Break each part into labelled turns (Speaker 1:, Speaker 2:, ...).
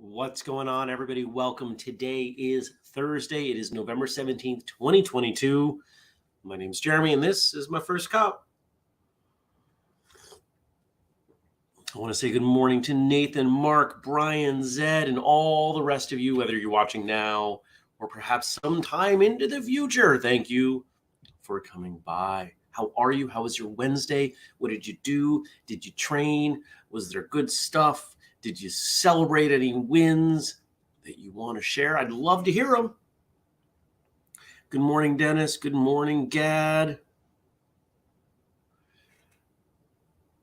Speaker 1: What's going on, everybody? Welcome. Today is Thursday. It is November 17th, 2022. My name's Jeremy, and this is my first cup. I want to say good morning to Nathan, Mark, Brian, Zed, and all the rest of you, whether you're watching now or perhaps sometime into the future. Thank you for coming by. How are you? How was your Wednesday? What did you do? Did you train? Was there good stuff? Did you celebrate any wins that you want to share? I'd love to hear them. Good morning, Dennis. Good morning, Gad.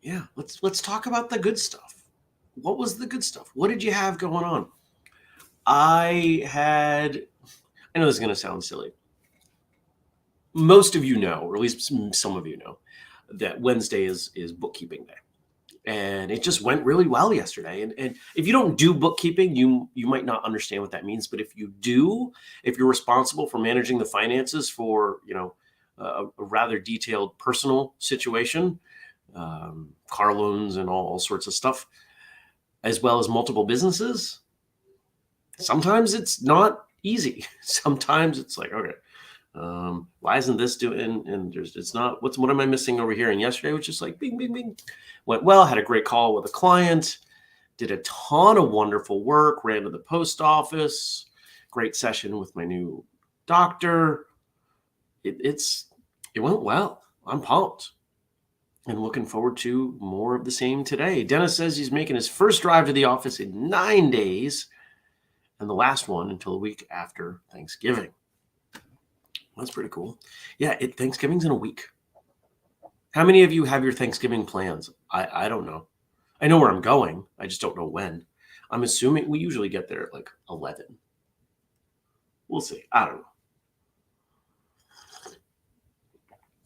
Speaker 1: Yeah, let's talk about the good stuff. What was the good stuff? What did you have going on? I know this is going to sound silly. Most of you know, or at least some of you know, that Wednesday is bookkeeping day. And it just went really well yesterday. And if you don't do bookkeeping, you might not understand what that means. But if you do, if you're responsible for managing the finances for, a rather detailed personal situation, car loans and all sorts of stuff, as well as multiple businesses, sometimes it's not easy. Sometimes it's like, okay, why isn't this doing? And it's not, what am I missing over here? And yesterday was just like, bing, bing, bing. Went well, had a great call with a client, did a ton of wonderful work, ran to the post office, great session with my new doctor. It went well. I'm pumped and looking forward to more of the same today. Dennis says he's making his first drive to the office in 9 days and the last one until a week after Thanksgiving. That's pretty cool. Yeah, Thanksgiving's in a week. How many of you have your Thanksgiving plans? I don't know. I know where I'm going. I just don't know when. I'm assuming we usually get there at like 11. We'll see. I don't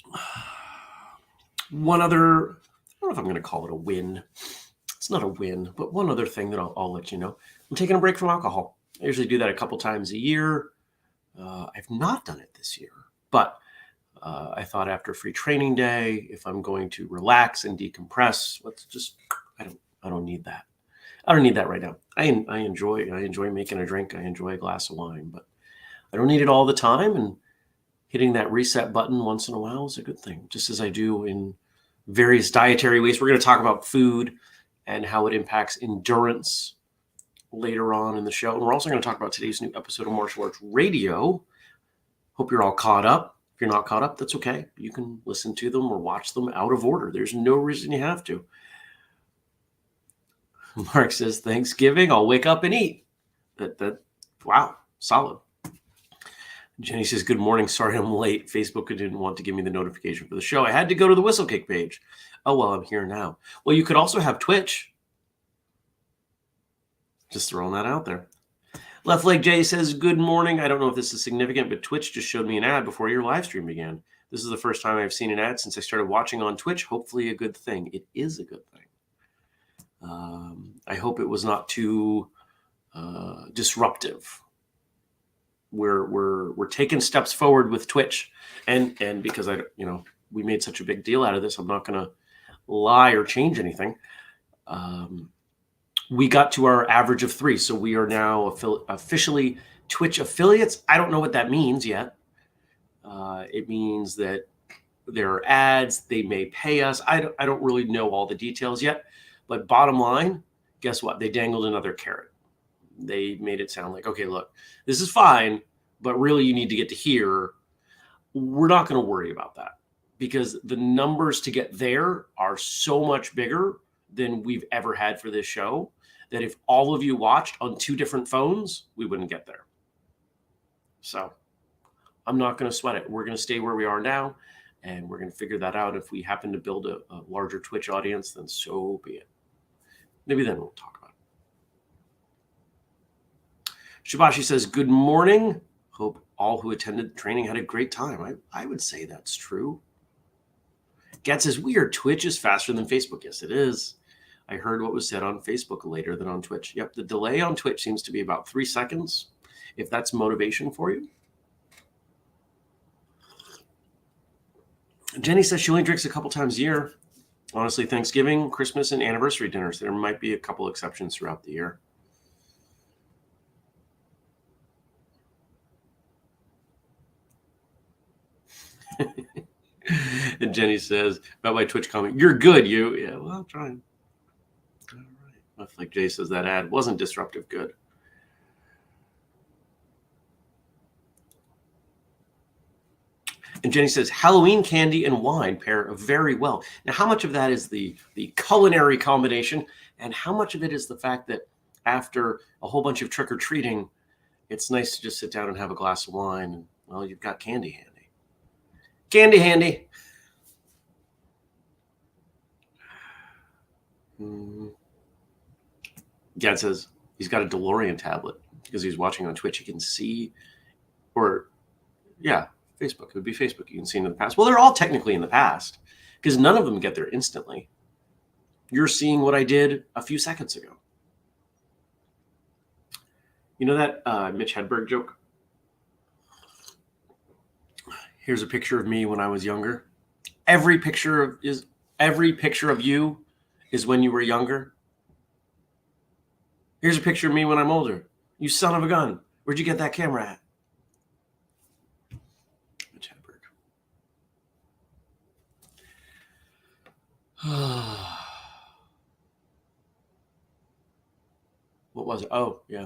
Speaker 1: know. One other, I don't know if I'm going to call it a win. It's not a win, but one other thing that I'll let you know. I'm taking a break from alcohol. I usually do that a couple times a year. I've not done it this year, but I thought after free training day, if I'm going to relax and decompress, I don't need that. I don't need that right now. I enjoy making a drink. I enjoy a glass of wine, but I don't need it all the time. And hitting that reset button once in a while is a good thing, just as I do in various dietary ways. We're going to talk about food and how it impacts endurance later on in the show. And we're also going to talk about today's new episode of Martial Arts Radio. Hope you're all caught up. If you're not caught up, that's okay. You can listen to them or watch them out of order. There's no reason you have to. Mark says, Thanksgiving, I'll wake up and eat. Wow, solid. Jenny says, good morning. Sorry I'm late. Facebook didn't want to give me the notification for the show. I had to go to the Whistlekick page. Oh, well, I'm here now. Well, you could also have Twitch. Just throwing that out there. Left Leg J says, good morning. I don't know if this is significant, but Twitch just showed me an ad before your live stream began. This is the first time I've seen an ad since I started watching on Twitch. Hopefully a good thing. It is a good thing. I hope it was not too disruptive. We're taking steps forward with Twitch. And because we made such a big deal out of this, I'm not going to lie or change anything. We got to our average of 3. So we are now officially Twitch affiliates. I don't know what that means yet. It means that there are ads. They may pay us. I don't really know all the details yet. But bottom line, guess what? They dangled another carrot. They made it sound like, okay, look, this is fine, but really you need to get to here. We're not going to worry about that because the numbers to get there are so much bigger than we've ever had for this show that if all of you watched on 2 different phones, we wouldn't get there. So I'm not going to sweat it. We're going to stay where we are now, and we're going to figure that out. If we happen to build a larger Twitch audience, then so be it. Maybe then we'll talk about it. Shibashi says, good morning. Hope all who attended training had a great time. I would say that's true. Gad says, weird. Twitch is faster than Facebook. Yes, it is. I heard what was said on Facebook later than on Twitch. Yep, the delay on Twitch seems to be about 3 seconds, if that's motivation for you. Jenny says she only drinks a couple times a year. Honestly, Thanksgiving, Christmas, and anniversary dinners. There might be a couple exceptions throughout the year. And Jenny says about my Twitch comment, "You're good, you." Yeah, well, I'm trying. All right. Like Jay says, that ad wasn't disruptive good. And Jenny says, Halloween candy and wine pair very well. Now, how much of that is the culinary combination, and how much of it is the fact that after a whole bunch of trick-or-treating, it's nice to just sit down and have a glass of wine, and, well, you've got candy handy. Candy handy. Gad says he's got a DeLorean tablet because he's watching on Twitch. He can see, or, yeah, Facebook. It would be Facebook. You can see into the past. Well, they're all technically in the past because none of them get there instantly. You're seeing what I did a few seconds ago. You know that Mitch Hedberg joke? Here's a picture of me when I was younger. Every picture of you is when you were younger. Here's a picture of me when I'm older. You son of a gun. Where'd you get that camera at? Mitch Hedberg. What was it? Oh, yeah.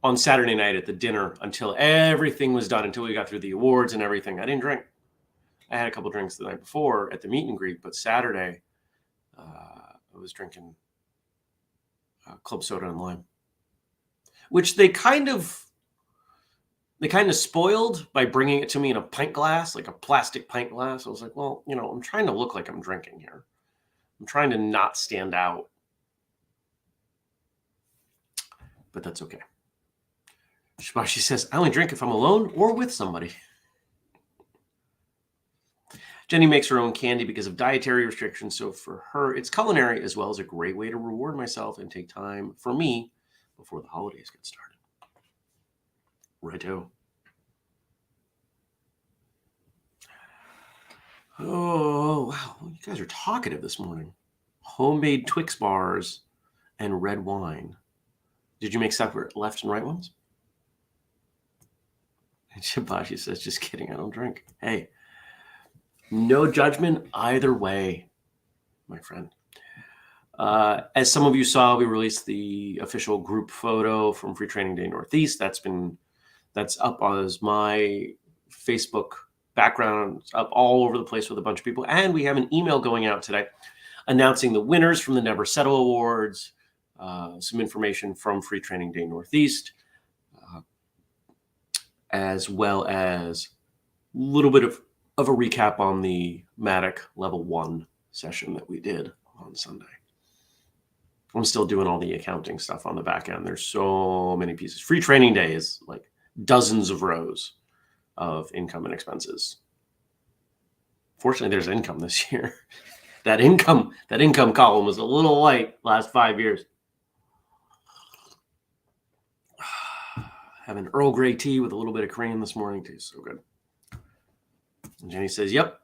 Speaker 1: On Saturday night at the dinner, until everything was done, until we got through the awards and everything, I didn't drink. I had a couple drinks the night before at the meet and greet, but Saturday, I was drinking club soda and lime, which they kind of spoiled by bringing it to me in a pint glass, like a plastic pint glass. I was like, well, I'm trying to look like I'm drinking here. I'm trying to not stand out, but that's okay. She says, I only drink if I'm alone or with somebody. Jenny makes her own candy because of dietary restrictions. So for her, it's culinary as well as a great way to reward myself and take time for me before the holidays get started. Righto. Oh, wow. You guys are talkative this morning. Homemade Twix bars and red wine. Did you make separate left and right ones? And Shibashi says, just kidding, I don't drink. Hey, no judgment either way, my friend. As some of you saw, we released the official group photo from Free Training Day Northeast. That's up as my Facebook background. It's up all over the place with a bunch of people. And we have an email going out today announcing the winners from the Never Settle Awards, some information from Free Training Day Northeast, as well as a little bit of a recap on the Matic Level 1 session that we did on Sunday. I'm still doing all the accounting stuff on the back end. There's so many pieces. Free Training Day is like dozens of rows of income and expenses. Fortunately, there's income this year. That income column was a little light last 5 years. Having Earl Grey tea with a little bit of cream this morning too. So good. And Jenny says, yep,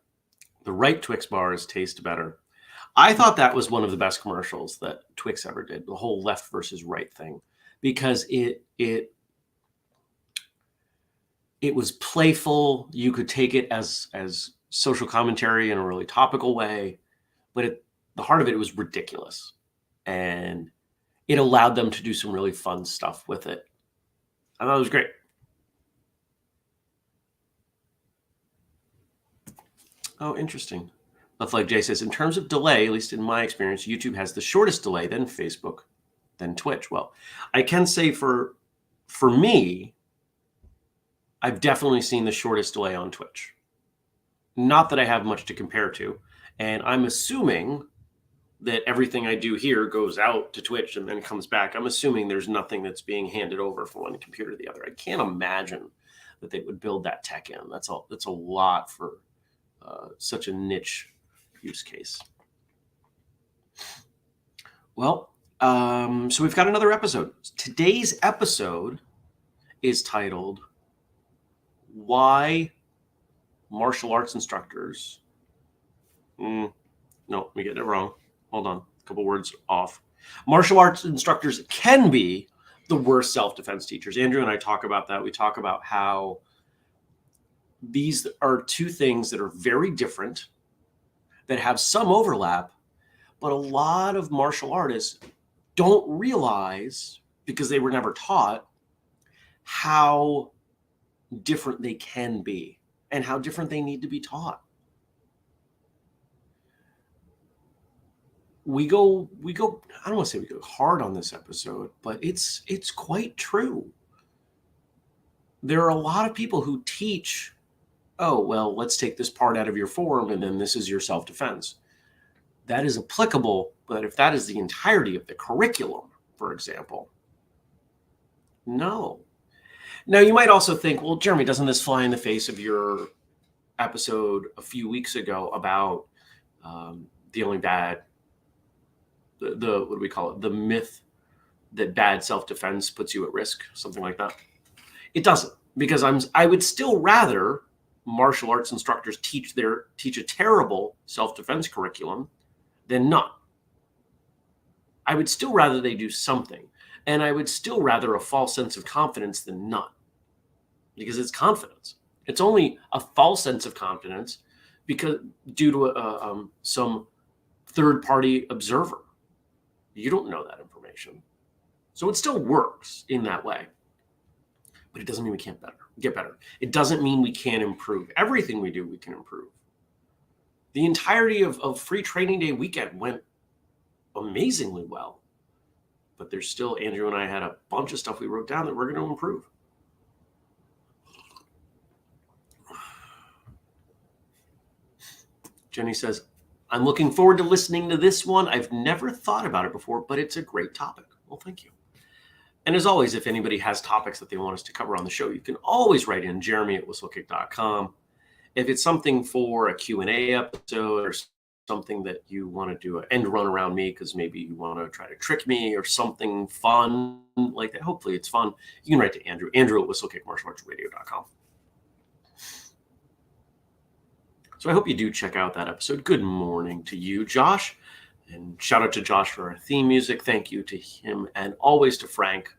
Speaker 1: the right Twix bars taste better. I thought that was one of the best commercials that Twix ever did, the whole left versus right thing, because it was playful. You could take it as social commentary in a really topical way, but the heart of it was ridiculous. And it allowed them to do some really fun stuff with it. I thought it was great. Oh, interesting. That's like Jay says, in terms of delay, at least in my experience, YouTube has the shortest delay, then Facebook, then Twitch. Well, I can say for me, I've definitely seen the shortest delay on Twitch. Not that I have much to compare to. And I'm assuming that everything I do here goes out to Twitch and then comes back. I'm assuming there's nothing that's being handed over from one computer to the other. I can't imagine that they would build that tech in. That's a lot for such a niche use case. Well, so we've got another episode. Today's episode is titled Why Martial Arts Instructors. No, we getting it wrong. Hold on, a couple words off. Martial arts instructors can be the worst self-defense teachers. Andrew and I talk about that. We talk about how these are two things that are very different, that have some overlap, but a lot of martial artists don't realize, because they were never taught, how different they can be and how different they need to be taught. We go, I don't want to say we go hard on this episode, but it's quite true. There are a lot of people who teach, oh, well, let's take this part out of your form and then this is your self-defense. That is applicable, but if that is the entirety of the curriculum, for example, no. Now, you might also think, well, Jeremy, doesn't this fly in the face of your episode a few weeks ago about the only bad, the what do we call it? The myth that bad self-defense puts you at risk, something like that. It doesn't, because I would still rather martial arts instructors teach a terrible self-defense curriculum than none. I would still rather they do something, and I would still rather a false sense of confidence than none, because it's confidence. It's only a false sense of confidence because due to some third-party observer. You don't know that information, so it still works in that way. But it doesn't mean we can't get better. It doesn't mean we can't improve. Everything we do, we can improve. The entirety of Free Training Day weekend went amazingly well. But there's still, Andrew and I had a bunch of stuff we wrote down that we're going to improve. Jenny says, I'm looking forward to listening to this one. I've never thought about it before, but it's a great topic. Well, thank you. And as always, if anybody has topics that they want us to cover on the show, you can always write in jeremy@whistlekick.com. If it's something for a Q&A episode or something that you want to do an end run around me because maybe you want to try to trick me or something fun like that, hopefully it's fun, you can write to Andrew @whistlekickmartialartsradio.com. So I hope you do check out that episode. Good morning to you, Josh. And shout out to Josh for our theme music. Thank you to him, and always to Frank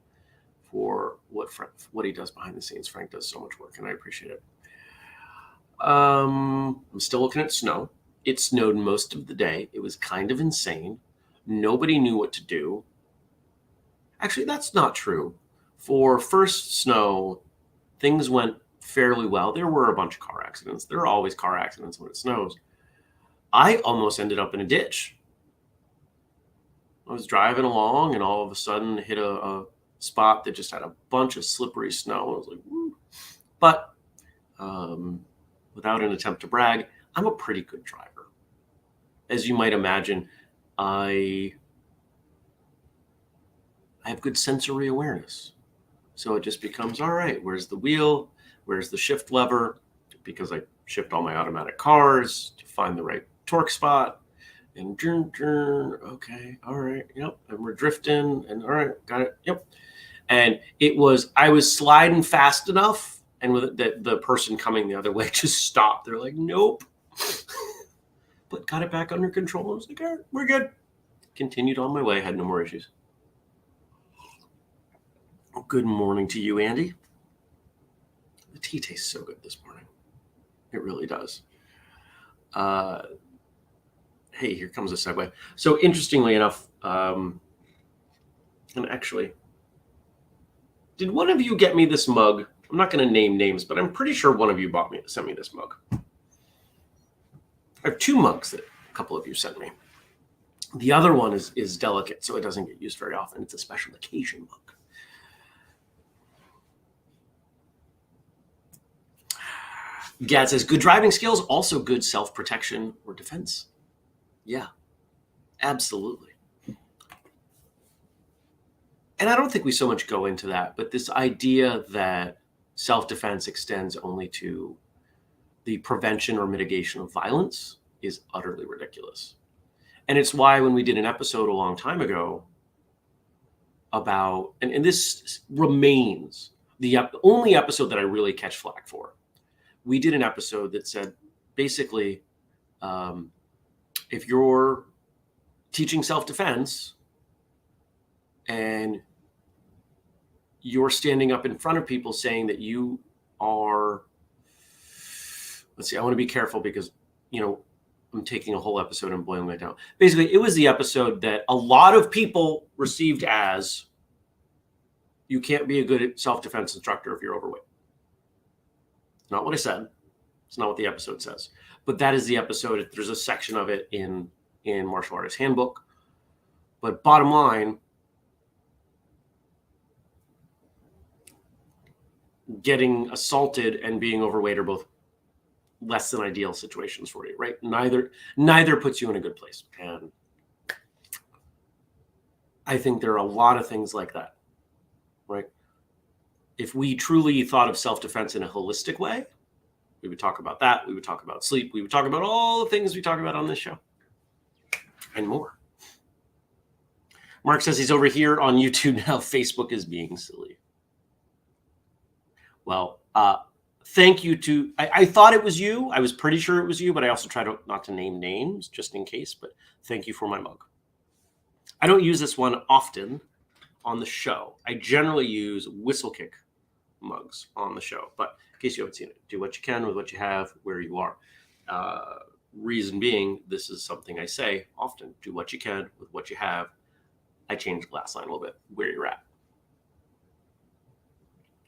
Speaker 1: for what he does behind the scenes. Frank does so much work, and I appreciate it. I'm still looking at snow. It snowed most of the day. It was kind of insane. Nobody knew what to do. Actually, that's not true. For first snow, things went fairly well. There were a bunch of car accidents. There are always car accidents when it snows. I almost ended up in a ditch. I was driving along and all of a sudden hit a spot that just had a bunch of slippery snow. I was like, woo. But without an attempt to brag, I'm a pretty good driver. As you might imagine, I have good sensory awareness. So it just becomes, all right, where's the wheel? Where's the shift lever? Because I shift all my automatic cars to find the right torque spot. And okay, all right, yep. And we're drifting, and all right, got it, yep. And I was sliding fast enough, and with the person coming the other way just stopped. They're like, nope. But got it back under control. I was like, all right, we're good. Continued on my way, had no more issues. Good morning to you, Andy. The tea tastes so good this morning. It really does. Hey, here comes a segue. So interestingly enough, and actually, did one of you get me this mug? I'm not going to name names, but I'm pretty sure one of you sent me this mug. I have two mugs that a couple of you sent me. The other one is delicate, so it doesn't get used very often. It's a special occasion mug. Gad says, good driving skills, also good self-protection or defense. Yeah, absolutely. And I don't think we so much go into that, but this idea that self-defense extends only to the prevention or mitigation of violence is utterly ridiculous. And it's why when we did an episode a long time ago about, and this remains the only episode that I really catch flack for, we did an episode that said, basically, if you're teaching self-defense and you're standing up in front of people saying that you are let's see, I want to be careful because, I'm taking a whole episode and boiling it down. Basically, it was the episode that a lot of people received as, you can't be a good self-defense instructor if you're overweight. Not what I said. It's not what the episode says. But that is the episode. There's a section of it in Martial Artist Handbook. But bottom line, getting assaulted and being overweight are both less than ideal situations for you, right? Neither puts you in a good place. And I think there are a lot of things like that, right? If we truly thought of self-defense in a holistic way, we would talk about that. We would talk about sleep. We would talk about all the things we talk about on this show and more. Mark says he's over here on YouTube now. Facebook is being silly. Well, thank you to, I thought it was you. I was pretty sure it was you, but I also try not to name names just in case, but thank you for my mug. I don't use this one often on the show. I generally use Whistlekick mugs on the show, but in case you haven't seen it, do what you can with what you have where you are. Reason being, this is something I say often, do what you can with what you have. I changed the last line a little bit, where you're at,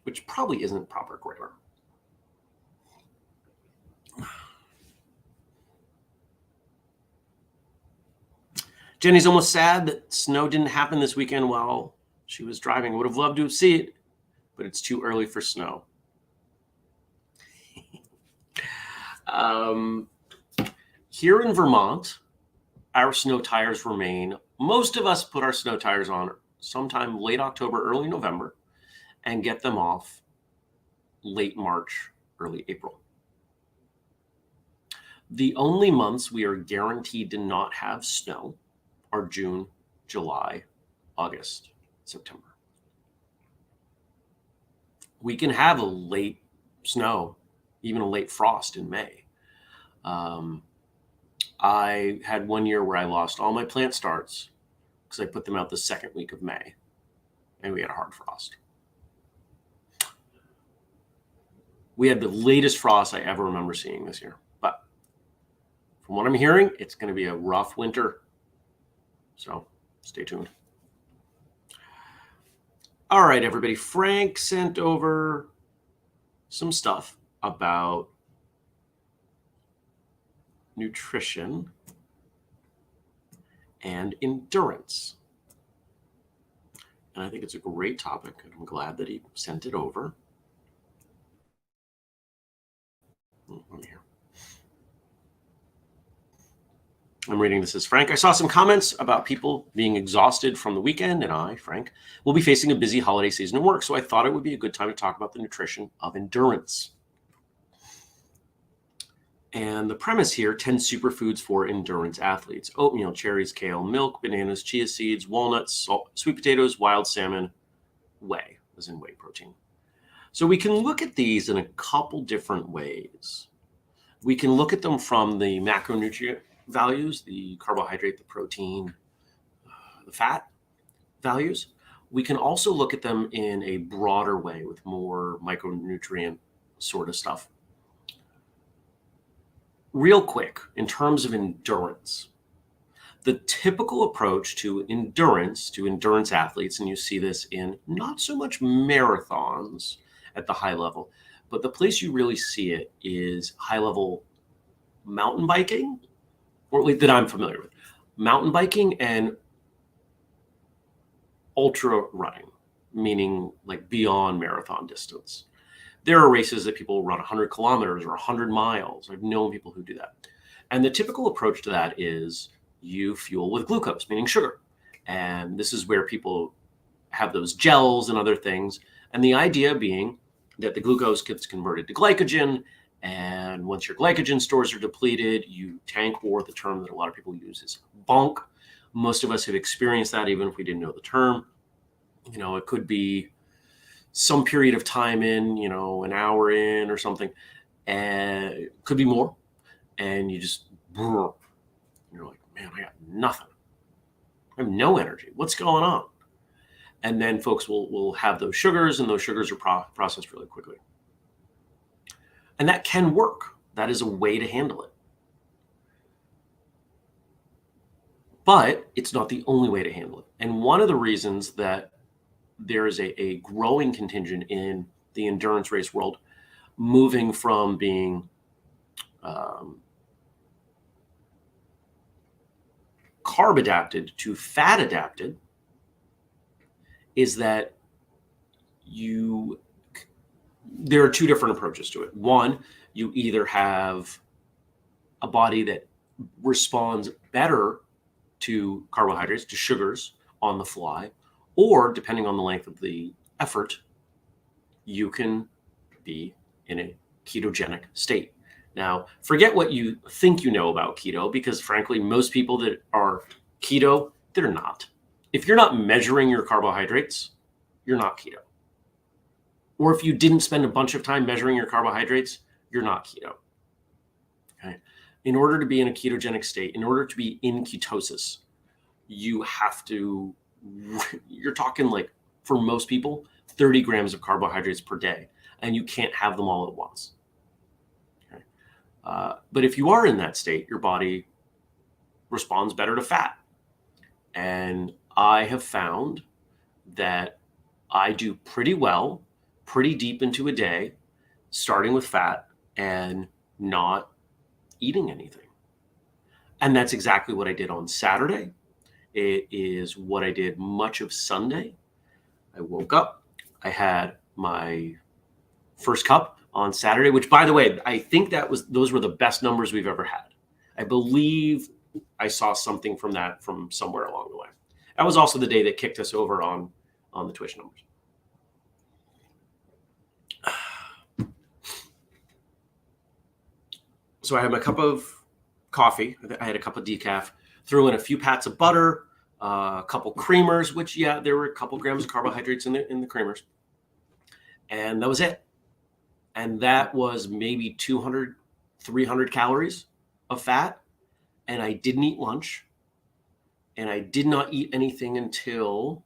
Speaker 1: which probably isn't proper grammar. Jenny's almost sad that snow didn't happen this weekend while she was driving. Would have loved to see it, but it's too early for snow. Here in Vermont, our snow tires remain. Most of us put our snow tires on sometime late October, early November, and get them off late March, early April. The only months we are guaranteed to not have snow are June, July, August, September. We can have a late snow, even a late frost in May. I had one year where I lost all my plant starts because I put them out the second week of May, and we had a hard frost. We had the latest frost I ever remember seeing this year. But from what I'm hearing, it's going to be a rough winter. So stay tuned. All right, everybody. Frank sent over some stuff about nutrition and endurance. And I think it's a great topic, and I'm glad that he sent it over. Here. I'm reading this as Frank. I saw some comments about people being exhausted from the weekend, and I, Frank, will be facing a busy holiday season at work, so I thought it would be a good time to talk about the nutrition of endurance. And the premise here, 10 superfoods for endurance athletes: oatmeal, cherries, kale, milk, bananas, chia seeds, walnuts, salt, sweet potatoes, wild salmon, whey, as in whey protein. So we can look at these in a couple different ways. We can look at them from the macronutrient values, the carbohydrate, the protein, the fat values. We can also look at them in a broader way with more micronutrient sort of stuff. Real quick, in terms of endurance, the typical approach to endurance athletes, and you see this in not so much marathons at the high level, but the place you really see it is high level mountain biking, or at least that I'm familiar with. Mountain biking and ultra running, meaning like beyond marathon distance. There are races that people run 100 kilometers or 100 miles. I've known people who do that. And the typical approach to that is you fuel with glucose, meaning sugar. And this is where people have those gels and other things. And the idea being that the glucose gets converted to glycogen. And once your glycogen stores are depleted, you tank, or the term that a lot of people use is bonk. Most of us have experienced that, even if we didn't know the term. It could be some period of time in, an hour in or something, and it could be more. And you're like, man, I got nothing. I have no energy. What's going on? And then folks will have those sugars, and those sugars are processed really quickly. And that can work. That is a way to handle it. But it's not the only way to handle it. And one of the reasons that there is a growing contingent in the endurance race world moving from being carb adapted to fat adapted is that there are two different approaches to it. One, you either have a body that responds better to carbohydrates, to sugars on the fly, or depending on the length of the effort, you can be in a ketogenic state. Now, forget what you think you know about keto, because frankly, most people that are keto, they're not. If you're not measuring your carbohydrates, you're not keto. Or if you didn't spend a bunch of time measuring your carbohydrates, you're not keto. Okay. In order to be in a ketogenic state, in order to be in ketosis, you have to, you're talking like, for most people, 30 grams of carbohydrates per day, and you can't have them all at once. Okay. But if you are in that state, your body responds better to fat. And I have found that I do pretty well, pretty deep into a day, starting with fat and not eating anything. And that's exactly what I did on Saturday. It is what I did much of Sunday. I woke up, I had my first cup on Saturday, which, by the way, I think those were the best numbers we've ever had. I believe I saw something from that from somewhere along the way. That was also the day that kicked us over on the Twitch numbers. So I had my cup of coffee. I had a cup of decaf, threw in a few pats of butter, a couple creamers, which, yeah, there were a couple grams of carbohydrates in the creamers. And that was it. And that was maybe 200, 300 calories of fat. And I didn't eat lunch. And I did not eat anything until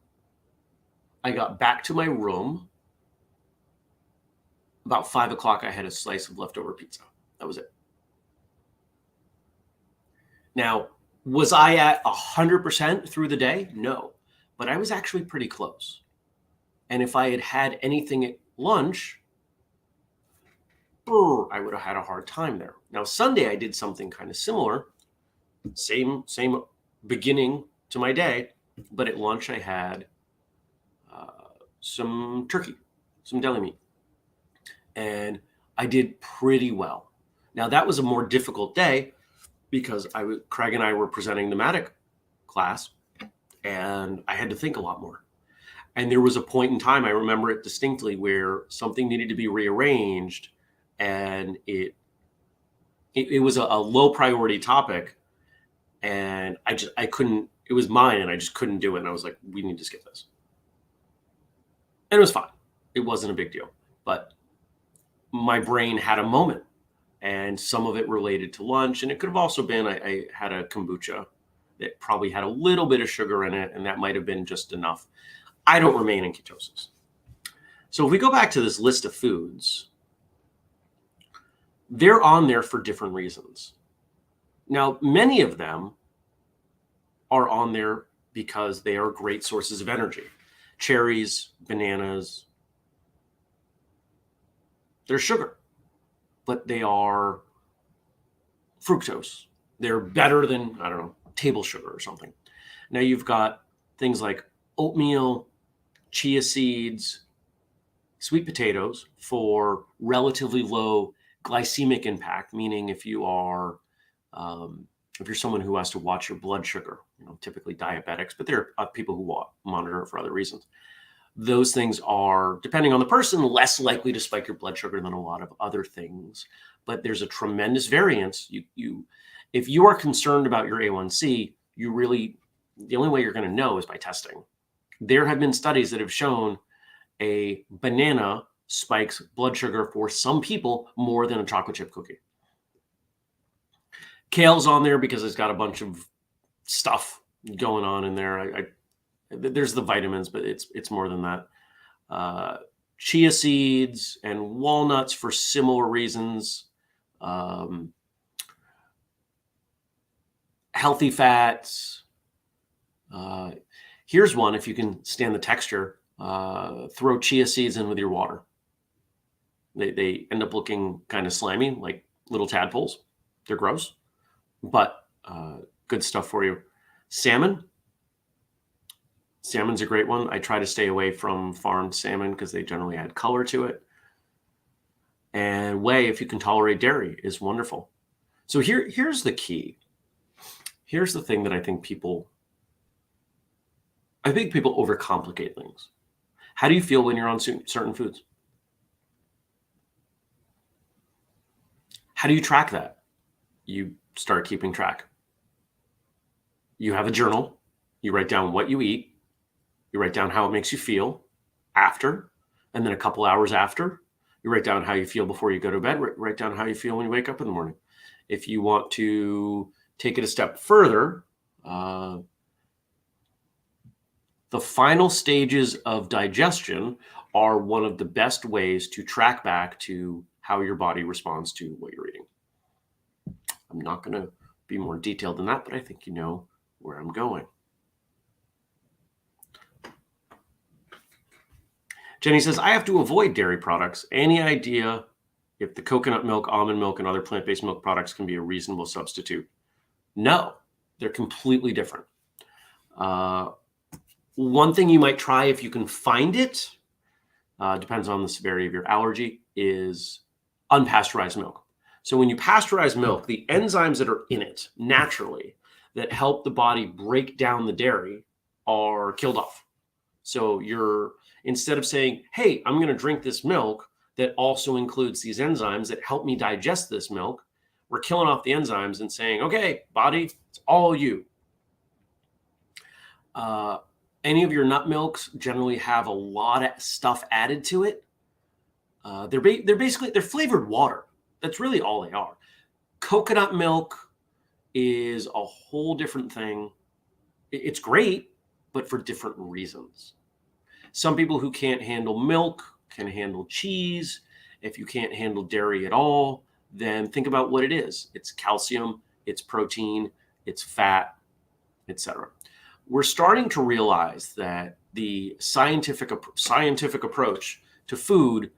Speaker 1: I got back to my room. About 5 o'clock, I had a slice of leftover pizza. That was it. Now, was I at 100% through the day? No, but I was actually pretty close. And if I had had anything at lunch, I would have had a hard time there. Now, Sunday, I did something kind of similar. Same beginning to my day, but at lunch, I had some turkey, some deli meat. And I did pretty well. Now, that was a more difficult day because Craig and I were presenting the Matic class, and I had to think a lot more. And there was a point in time, I remember it distinctly, where something needed to be rearranged, and it was a low priority topic, and I couldn't. It was mine, and I just couldn't do it. And I was like, we need to skip this. And it was fine. It wasn't a big deal, but my brain had a moment. And some of it related to lunch. And it could have also been I had a kombucha that probably had a little bit of sugar in it, and that might have been just enough. I don't remain in ketosis. So if we go back to this list of foods, they're on there for different reasons. Now, many of them are on there because they are great sources of energy. Cherries, bananas, they're sugar, but they are fructose. They're better than, I don't know, table sugar or something. Now you've got things like oatmeal, chia seeds, sweet potatoes for relatively low glycemic impact, meaning if you are, if you're someone who has to watch your blood sugar, typically diabetics, but there are people who monitor it for other reasons. Those things are, depending on the person, less likely to spike your blood sugar than a lot of other things. But there's a tremendous variance. If you are concerned about your A1C, the only way you're going to know is by testing. There have been studies that have shown a banana spikes blood sugar for some people more than a chocolate chip cookie. Kale's on there because it's got a bunch of stuff going on in there. There's the vitamins, but it's more than that. Chia seeds and walnuts for similar reasons. um, healthy fats. Here's one, if you can stand the texture, throw chia seeds in with your water. They end up looking kind of slimy, like little tadpoles. They're gross, but good stuff for you. Salmon's a great one. I try to stay away from farmed salmon because they generally add color to it. And whey, if you can tolerate dairy, is wonderful. So here's the key. Here's the thing that I think people overcomplicate things. How do you feel when you're on certain foods? How do you track that? You start keeping track. You have a journal. You write down what you eat. You write down how it makes you feel after, and then a couple hours after. You write down how you feel before you go to bed. Write down how you feel when you wake up in the morning. If you want to take it a step further, the final stages of digestion are one of the best ways to track back to how your body responds to what you're eating. I'm not going to be more detailed than that, but I think you know where I'm going. Jenny says, I have to avoid dairy products. Any idea if the coconut milk, almond milk, and other plant-based milk products can be a reasonable substitute? No, they're completely different. One thing you might try if you can find it, depends on the severity of your allergy, is unpasteurized milk. So when you pasteurize milk, the enzymes that are in it naturally that help the body break down the dairy are killed off. So instead of saying, hey, I'm going to drink this milk that also includes these enzymes that help me digest this milk, we're killing off the enzymes and saying, okay, body, it's all you. Any of your nut milks generally have a lot of stuff added to it. They're flavored water. That's really all they are. Coconut milk is a whole different thing. It's great, but for different reasons. Some people who can't handle milk can handle cheese. If you can't handle dairy at all, then think about what it is. It's calcium, it's protein, it's fat, etc. We're starting to realize that the scientific approach to food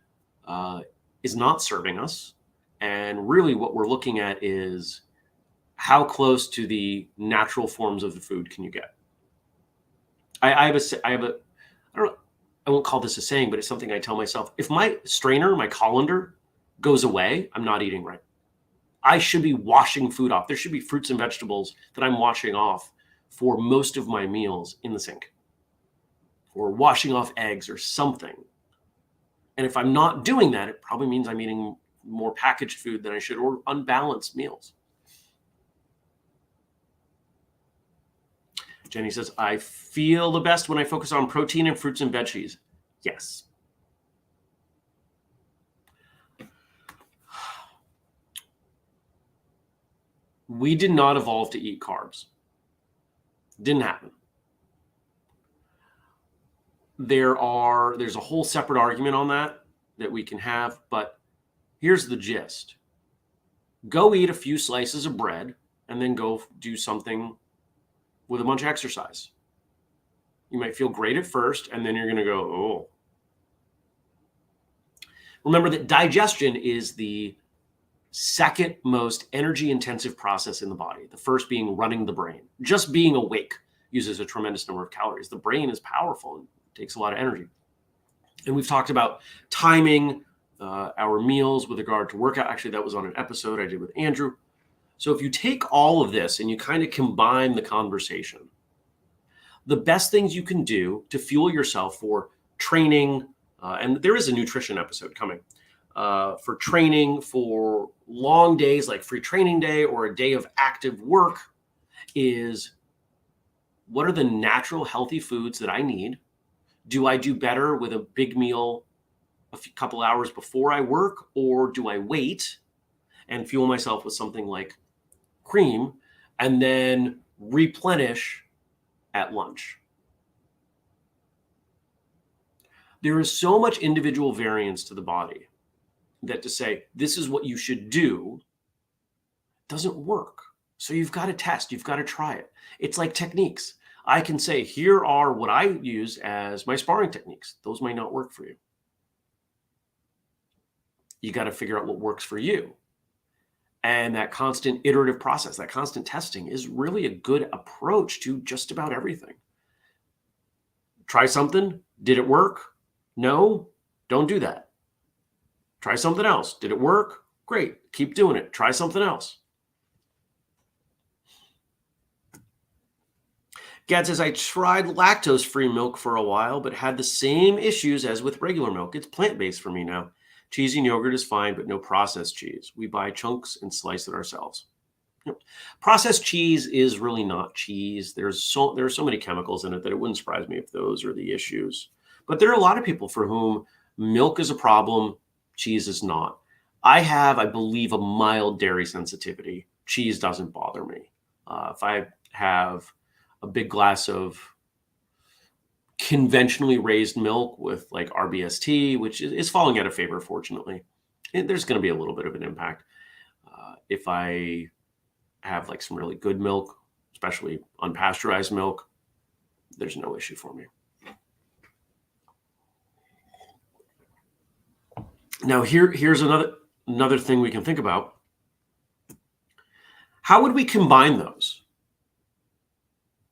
Speaker 1: is not serving us. And really what we're looking at is how close to the natural forms of the food can you get? I won't call this a saying, but it's something I tell myself. If my strainer, my colander goes away, I'm not eating right. I should be washing food off. There should be fruits and vegetables that I'm washing off for most of my meals in the sink, or washing off eggs or something. And if I'm not doing that, it probably means I'm eating more packaged food than I should, or unbalanced meals. Jenny says, I feel the best when I focus on protein and fruits and veggies. Yes. We did not evolve to eat carbs. Didn't happen. There's a whole separate argument on that we can have, but here's the gist. Go eat a few slices of bread and then go do something with a bunch of exercise. You might feel great at first, and then you're going to go, oh. Remember that digestion is the second most energy intensive process in the body. The first being running the brain. Just being awake uses a tremendous number of calories. The brain is powerful and takes a lot of energy. And we've talked about timing our meals with regard to workout. Actually, that was on an episode I did with Andrew. So if you take all of this and you kind of combine the conversation, the best things you can do to fuel yourself for training, and there is a nutrition episode coming, for training for long days like free training day or a day of active work, is what are the natural healthy foods that I need? Do I do better with a big meal a couple hours before I work, or do I wait and fuel myself with something like cream and then replenish at lunch? There is so much individual variance to the body that to say this is what you should do doesn't work. So you've got to test, you've got to try it. It's like techniques. I can say, here are what I use as my sparring techniques. Those might not work for you. You got to figure out what works for you. And that constant iterative process, that constant testing is really a good approach to just about everything. Try something. Did it work? No, don't do that. Try something else. Did it work? Great. Keep doing it. Try something else. Gad says, I tried lactose-free milk for a while, but had the same issues as with regular milk. It's plant-based for me now. Cheese and yogurt is fine, but no processed cheese. We buy chunks and slice it ourselves. Processed cheese is really not cheese. There are so many chemicals in it that it wouldn't surprise me if those are the issues. But there are a lot of people for whom milk is a problem, cheese is not. I have, I believe, a mild dairy sensitivity. Cheese doesn't bother me. If I have a big glass of conventionally raised milk with like RBST, which is falling out of favor, fortunately, there's going to be a little bit of an impact. If I have like some really good milk, especially unpasteurized milk, there's no issue for me. Now here's another thing we can think about. How would we combine those?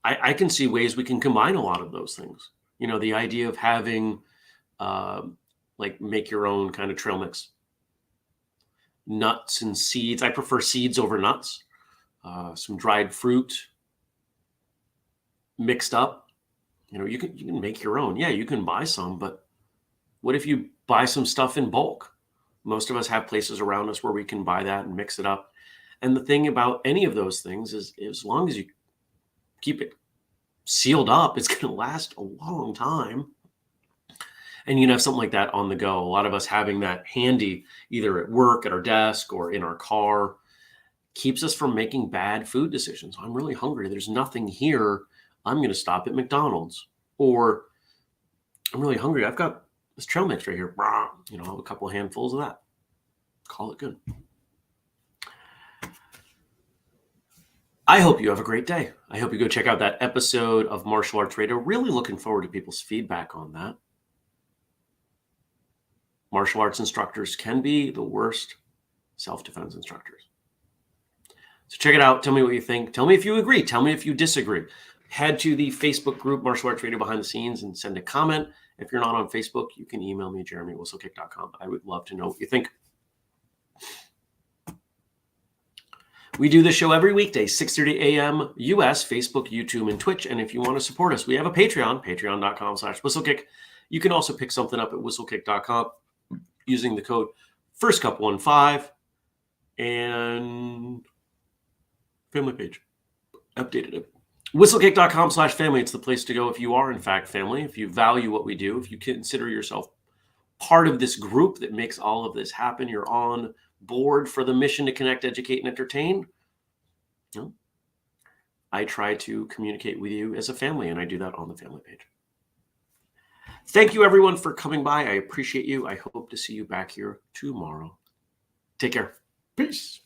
Speaker 1: I can see ways we can combine a lot of those things. You know, the idea of having like make your own kind of trail mix. Nuts and seeds. I prefer seeds over nuts. Some dried fruit mixed up. You know, you can make your own. Yeah, you can buy some, but what if you buy some stuff in bulk? Most of us have places around us where we can buy that and mix it up. And the thing about any of those things is as long as you keep it sealed up, it's going to last a long time. And you can have something like that on the go. A lot of us having that handy, either at work, at our desk, or in our car, keeps us from making bad food decisions. I'm really hungry. There's nothing here. I'm going to stop at McDonald's. Or I'm really hungry. I've got this trail mix right here. You know, I'll have a couple of handfuls of that. Call it good. I hope you have a great day. I hope you go check out that episode of Martial Arts Radio. Really looking forward to people's feedback on that. Martial arts instructors can be the worst self-defense instructors. So check it out. Tell me what you think. Tell me if you agree. Tell me if you disagree. Head to the Facebook group, Martial Arts Radio Behind the Scenes, and send a comment. If you're not on Facebook, you can email me, jeremy@whistlekick.com. I would love to know what you think. We do this show every weekday, 6:30 a.m. US, Facebook, YouTube, and Twitch. And if you want to support us, we have a Patreon, patreon.com/whistlekick. You can also pick something up at whistlekick.com using the code FIRSTCUP15 and family page. Updated it. Whistlekick.com/family. It's the place to go if you are, in fact, family. If you value what we do, if you consider yourself part of this group that makes all of this happen, you're on board for the mission to connect, educate, and entertain. You know, I try to communicate with you as a family, and I do that on the family page. Thank you, everyone, for coming by. I appreciate you. I hope to see you back here tomorrow. Take care. Peace.